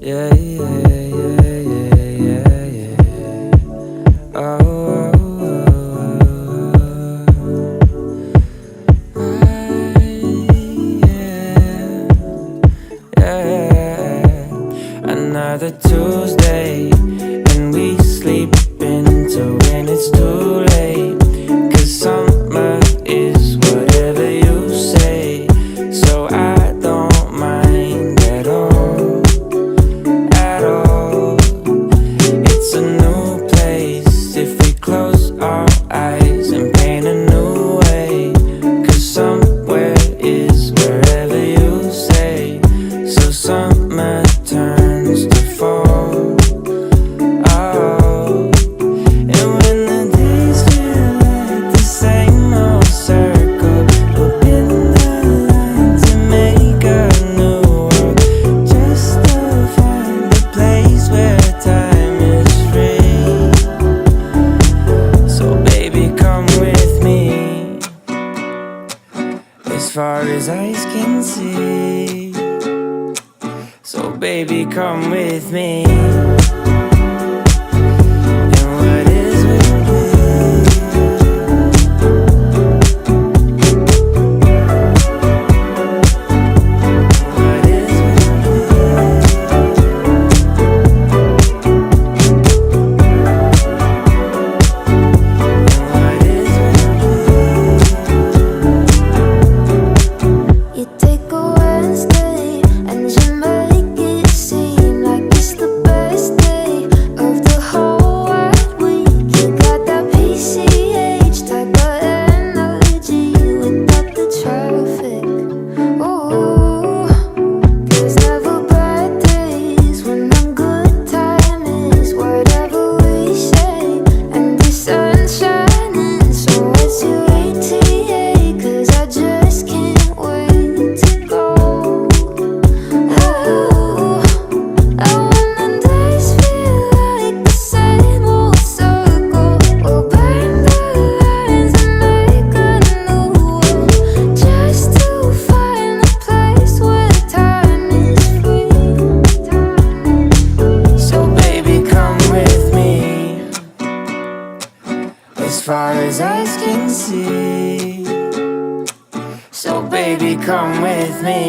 Yeah, yeah, yeah, yeah, yeah, yeah. Oh, oh, oh, oh. Yeah, yeah. Another Tuesday, and we sleep into when it's too late. 'Cause summer is whatever you say, so I don't mind at all, at all. It's a new place if we close our eyes and paint a new way. 'Cause somewhere is wherever you say, so summer turns to fall. Oh, and when the days feel like the same old circle, we'll bend the lines and make a new world, just to find a place where time is free. So baby, come with me as far as eyes can see. So baby, come with me. And what is will be. What is will be. And what is will be. You take a Wednesday and you make it seem like it's the best day of the whole wide week. You got that PCH type of energy without the traffic. Ooh, there's never bad days when the good time is whatever we say, and the sun's shining. So what's your ETA? 'Cause I just can't wait to go. Ooh, and when the days feel like the same old circle, we'll burn the lines and make a new one, just to find a place where time is free. So baby, come with me as far as eyes can see. So baby, come with me.